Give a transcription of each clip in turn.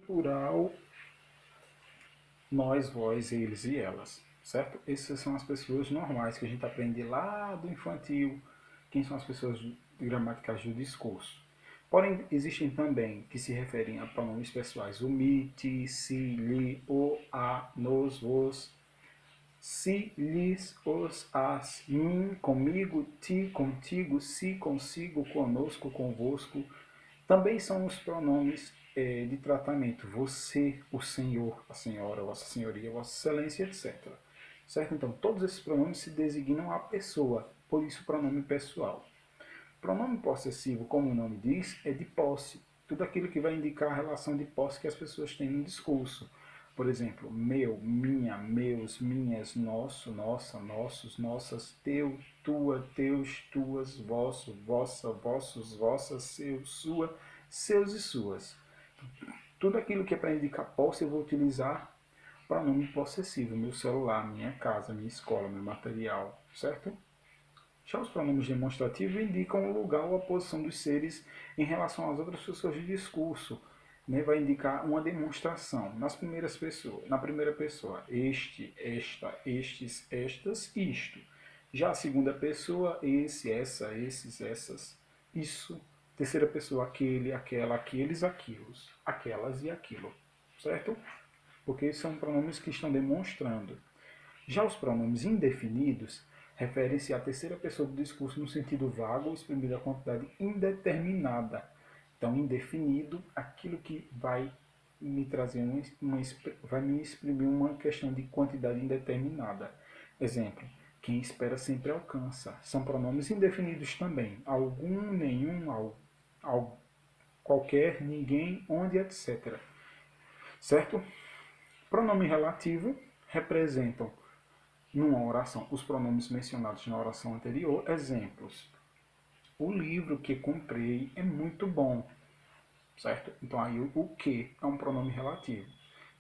Plural, nós, vós, eles e elas, certo? Essas são as pessoas normais que a gente aprende lá do infantil, quem são as pessoas gramaticais do discurso. Porém, existem também que se referem a pronomes pessoais: o, mi, ti, si, li, o, a, nos, vos, si, lhes, os, as, mim, comigo, ti, contigo, si, consigo, conosco, convosco. Também são os pronomes de tratamento: você, o senhor, a senhora, vossa senhoria, vossa excelência, etc. Certo? Então, todos esses pronomes se designam a pessoa, por isso pronome pessoal. Pronome possessivo, como o nome diz, é de posse. Tudo aquilo que vai indicar a relação de posse que as pessoas têm no discurso. Por exemplo, meu, minha, meus, minhas, nosso, nossa, nossos, nossas, teu, tua, teus, tuas, vosso, vossa, vossos, vossas, seu, sua, seus e suas. Tudo aquilo que é para indicar posse eu vou utilizar pronome possessivo. Meu celular, minha casa, minha escola, meu material, certo? Já os pronomes demonstrativos indicam o lugar ou a posição dos seres em relação às outras pessoas de discurso. Né? Vai indicar uma demonstração nas primeiras pessoas. Na primeira pessoa, este, esta, estes, estas, isto. Já a segunda pessoa, esse, essa, esses, essas, isso. Terceira pessoa, aquele, aquela, aqueles, aquilos, aquelas e aquilo. Certo? Porque são pronomes que estão demonstrando. Já os pronomes indefinidos referem-se à terceira pessoa do discurso no sentido vago, exprimindo a quantidade indeterminada. Então, indefinido, aquilo que vai me trazer vai me exprimir uma questão de quantidade indeterminada. Exemplo: quem espera sempre alcança. São pronomes indefinidos também. Algum, nenhum, qualquer, ninguém, onde, etc. Certo? Pronome relativo representam numa oração os pronomes mencionados na oração anterior. Exemplos: o livro que comprei é muito bom, certo? Então aí o que é um pronome relativo.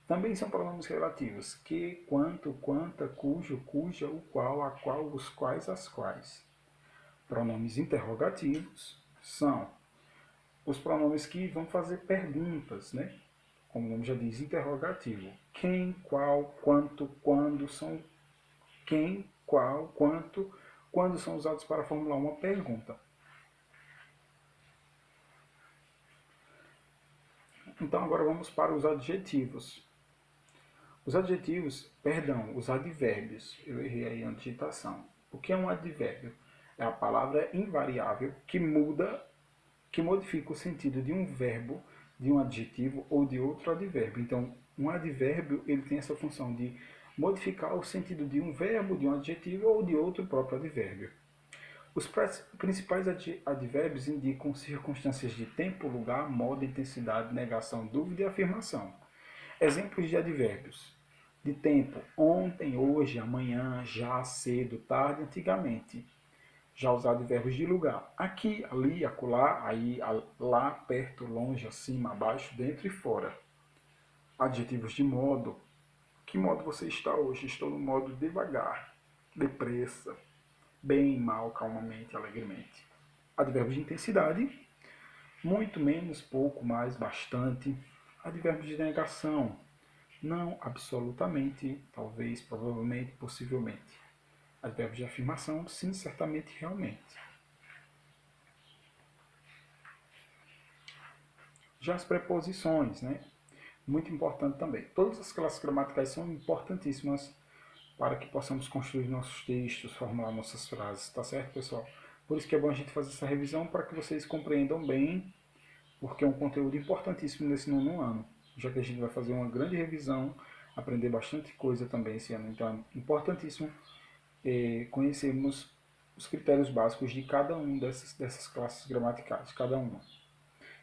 Também são pronomes relativos: que, quanto, quanta, cujo, cuja, o qual, a qual, os quais, as quais. Pronomes interrogativos são os pronomes que vão fazer perguntas, né? Como o nome já diz, interrogativo. Quem, qual, quanto, quando são quem, qual, quanto, quando são usados para formular uma pergunta. Então agora vamos para os adjetivos. Os adjetivos, perdão, os advérbios. Eu errei aí a digitação. O que é um advérbio? É a palavra invariável que muda, que modifica o sentido de um verbo, de um adjetivo ou de outro advérbio. Então, um advérbio ele tem essa função de modificar o sentido de um verbo, de um adjetivo ou de outro próprio advérbio. Os principais advérbios indicam circunstâncias de tempo, lugar, modo, intensidade, negação, dúvida e afirmação. Exemplos de advérbios: de tempo: ontem, hoje, amanhã, já, cedo, tarde, antigamente. Já os advérbios de lugar: aqui, ali, acolá, aí, lá, perto, longe, acima, abaixo, dentro e fora. Adjetivos de modo: que modo você está hoje? Estou no modo devagar, depressa, bem, mal, calmamente, alegremente. Advérbios de intensidade: muito, menos, pouco, mais, bastante. Advérbios de negação: não, absolutamente, talvez, provavelmente, possivelmente. Advérbios de afirmação: sim, certamente, realmente. Já as preposições, né? Muito importante também. Todas as classes gramaticais são importantíssimas para que possamos construir nossos textos, formular nossas frases, tá certo, pessoal? Por isso que é bom a gente fazer essa revisão para que vocês compreendam bem, porque é um conteúdo importantíssimo nesse nono ano, já que a gente vai fazer uma grande revisão, aprender bastante coisa também esse ano. Então é importantíssimo conhecermos os critérios básicos de cada um dessas classes gramaticais, cada uma.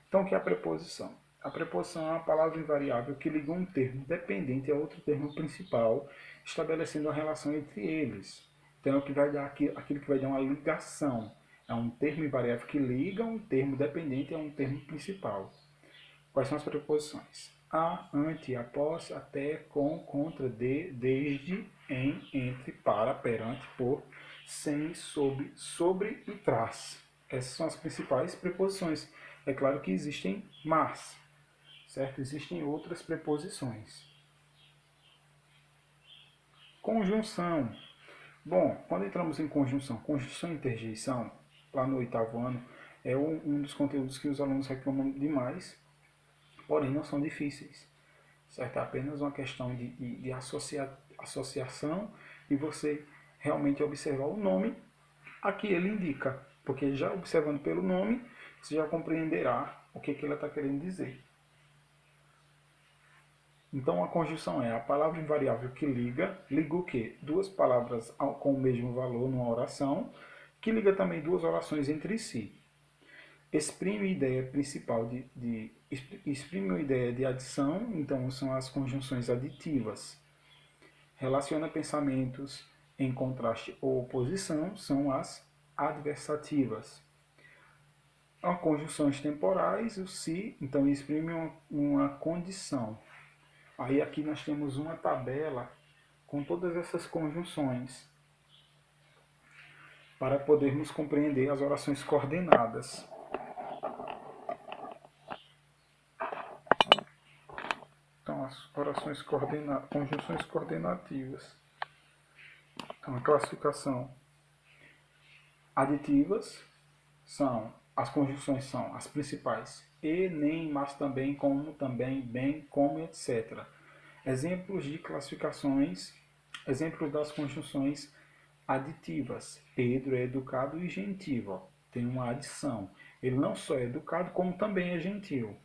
Então, o que é a preposição? A preposição é uma palavra invariável que liga um termo dependente a outro termo principal, estabelecendo a relação entre eles. Então, é o que vai dar aquilo que vai dar uma ligação. É um termo invariável que liga um termo dependente a um termo principal. Quais são as preposições? A, ante, após, até, com, contra, de, desde, em, entre, para, perante, por, sem, sob, sobre e tras. Essas são as principais preposições. É claro que existem mais, certo? Existem outras preposições. Conjunção. Bom, quando entramos em conjunção e interjeição, lá no 8º ano, é um dos conteúdos que os alunos reclamam demais, porém não são difíceis, certo? É apenas uma questão de associação e você realmente observar o nome a que ele indica, porque já observando pelo nome, você já compreenderá o que ele está querendo dizer. Então a conjunção é a palavra invariável que liga o quê? Duas palavras com o mesmo valor numa oração, que liga também duas orações entre si. Exprime a ideia principal exprime a ideia de adição, então são as conjunções aditivas. Relaciona pensamentos em contraste ou oposição, são as adversativas. As conjunções temporais, o se, então exprime uma condição. Aí aqui nós temos uma tabela com todas essas conjunções para podermos compreender as orações coordenadas. Então, as conjunções coordenativas. Então, a classificação. Aditivas as conjunções são as principais. E, nem, mas também, como, também, bem, como, etc. Exemplos de classificações, exemplos das conjunções aditivas. Pedro é educado e gentil. Ó. Tem uma adição. Ele não só é educado, como também é gentil.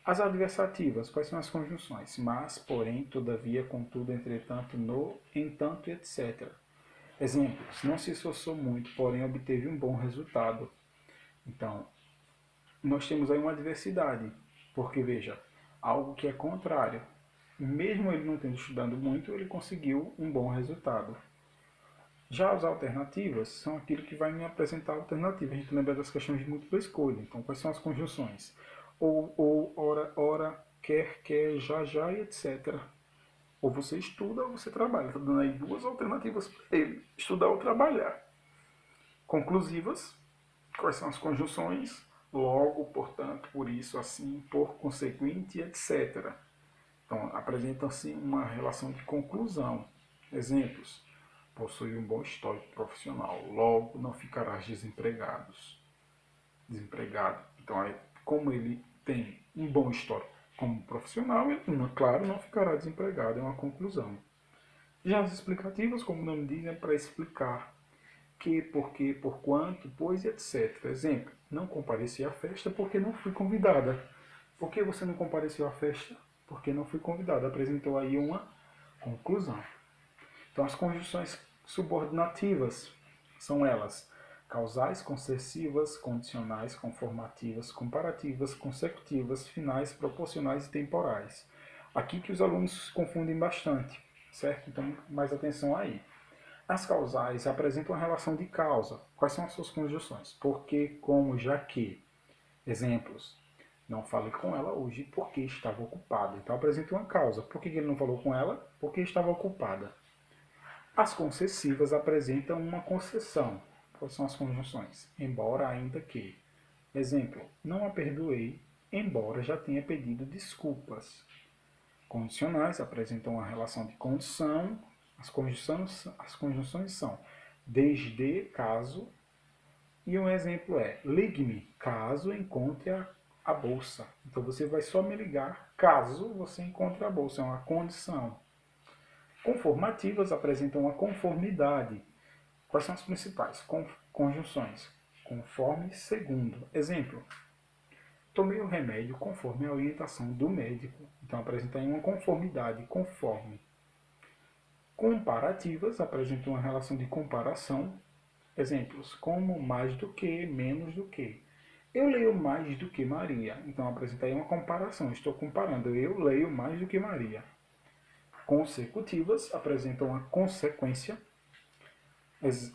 As adversativas, quais são as conjunções? Mas, porém, todavia, contudo, entretanto, no, entanto, etc. Exemplos. Não se esforçou muito, porém obteve um bom resultado. Então, nós temos aí uma adversidade. Porque, veja, algo que é contrário. Mesmo ele não tendo estudado muito, ele conseguiu um bom resultado. Já as alternativas são aquilo que vai me apresentar a alternativa. A gente lembra das questões de múltipla escolha. Então, quais são as conjunções? Ou, ora, quer, já e etc. Ou você estuda ou você trabalha. Estou dando aí duas alternativas para ele: estudar ou trabalhar. Conclusivas: quais são as conjunções? Logo, portanto, por isso, assim, por consequente, etc. Então, apresentam-se uma relação de conclusão. Exemplos: possui um bom histórico profissional, logo não ficarás desempregado. Então, aí, como ele tem um bom histórico como profissional, ele, claro, não ficará desempregado, é uma conclusão. Já as explicativas, como o nome diz, é para explicar que, porquê, por quanto, pois, etc. Exemplo: não compareci à festa porque não fui convidada. Por que você não compareceu à festa? Porque não fui convidada. Apresentou aí uma conclusão. Então, as conjunções subordinativas são elas: causais, concessivas, condicionais, conformativas, comparativas, consecutivas, finais, proporcionais e temporais. Aqui que os alunos se confundem bastante, certo? Então, mais atenção aí. As causais apresentam uma relação de causa. Quais são as suas conjunções? Porque, como, já que. Exemplos: não falei com ela hoje porque estava ocupada. Então apresenta uma causa. Por que ele não falou com ela? Porque estava ocupada. As concessivas apresentam uma concessão. Quais são as conjunções? Embora, ainda que. Exemplo: não a perdoei, embora já tenha pedido desculpas. Condicionais apresentam uma relação de condição. As conjunções são desde, caso. E um exemplo é: ligue-me caso encontre a bolsa. Então você vai só me ligar caso você encontre a bolsa. É uma condição. Conformativas apresentam uma conformidade. Quais são as principais conjunções? Conforme, segundo. Exemplo: tomei o remédio conforme a orientação do médico. Então apresenta aí uma conformidade, conforme. Comparativas apresentam uma relação de comparação. Exemplos: como, mais do que, menos do que. Eu leio mais do que Maria. Então apresenta aí uma comparação. Estou comparando. Eu leio mais do que Maria. Consecutivas apresentam uma consequência.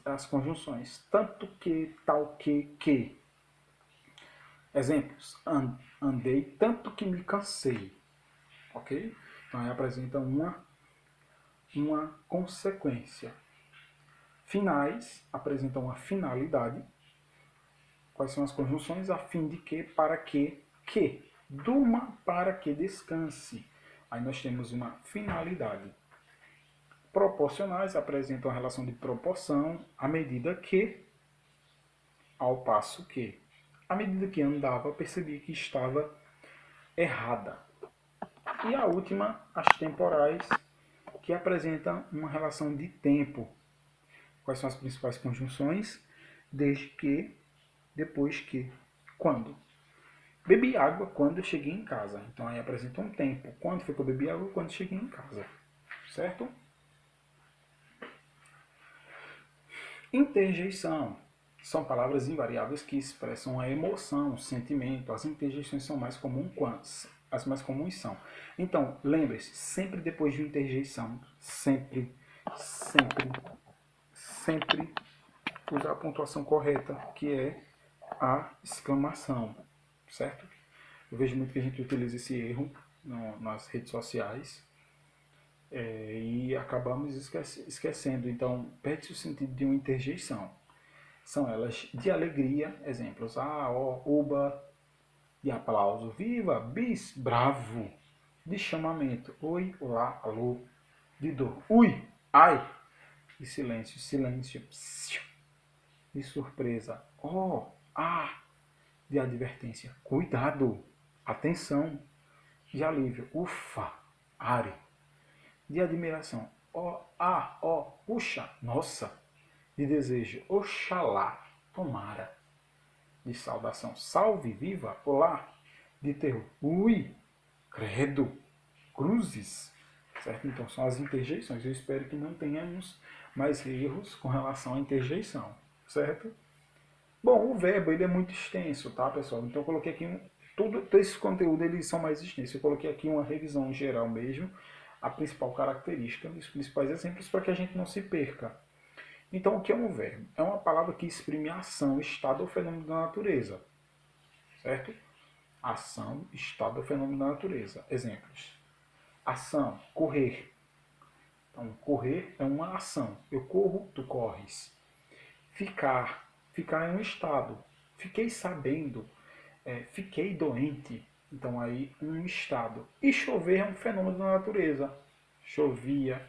As conjunções tanto que, tal que. Exemplos: andei tanto que me cansei. Ok? Então aí apresenta uma consequência. Finais apresentam uma finalidade. Quais são as conjunções? A fim de que, para que, que. Durma para que descanse. Aí nós temos uma finalidade. Proporcionais apresentam a relação de proporção à medida que, ao passo que. À medida que andava, percebi que estava errada. E a última, as temporais, que apresentam uma relação de tempo. Quais são as principais conjunções? Desde que, depois que, quando. Bebi água quando eu cheguei em casa. Então aí apresenta um tempo. Quando foi que eu bebi água? Quando cheguei em casa. Certo? Interjeição. São palavras invariáveis que expressam a emoção, o sentimento. As interjeições são mais comuns. As mais comuns são. Então, lembre-se, sempre depois de uma interjeição, sempre, sempre, sempre usar a pontuação correta, que é a exclamação, certo? Eu vejo muito que a gente utiliza esse erro nas redes sociais e acabamos esquecendo. Então, perde-se o sentido de uma interjeição. São elas de alegria, exemplos, ó, uba, de aplauso, viva, bis, bravo, de chamamento, oi, olá, alô, de dor, ui, ai, de silêncio, silêncio, psiu, de surpresa, de advertência, cuidado, atenção, de alívio, ufa, are, de admiração, puxa, nossa, de desejo, oxalá, tomara, de saudação, salve, viva, olá, de terror, ui, credo, cruzes, certo? Então são as interjeições. Eu espero que não tenhamos mais erros com relação à interjeição, certo? Bom, o verbo ele é muito extenso, tá, pessoal? Então eu coloquei aqui todo esse conteúdo eles são mais extensos. Eu coloquei aqui uma revisão geral mesmo, a principal característica, os principais exemplos para que a gente não se perca. Então, o que é um verbo? É uma palavra que exprime ação, estado ou fenômeno da natureza, certo? Ação, estado ou fenômeno da natureza. Exemplos. Ação, correr. Então, correr é uma ação. Eu corro, tu corres. Ficar. Ficar é um estado. Fiquei sabendo. Fiquei doente. Então, aí, um estado. E chover é um fenômeno da natureza. Chovia,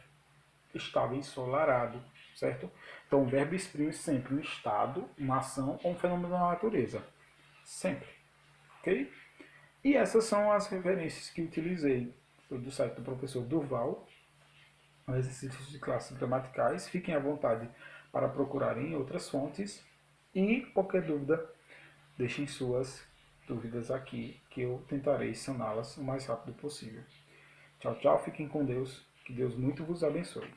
estava ensolarado, certo? Então, o verbo exprime sempre um estado, uma ação ou um fenômeno da natureza. Sempre. Ok? E essas são as referências que utilizei do site do professor Durval, exercícios de classes gramaticais. Fiquem à vontade para procurarem outras fontes. E qualquer dúvida, deixem suas dúvidas aqui, que eu tentarei saná-las o mais rápido possível. Tchau, tchau. Fiquem com Deus. Que Deus muito vos abençoe.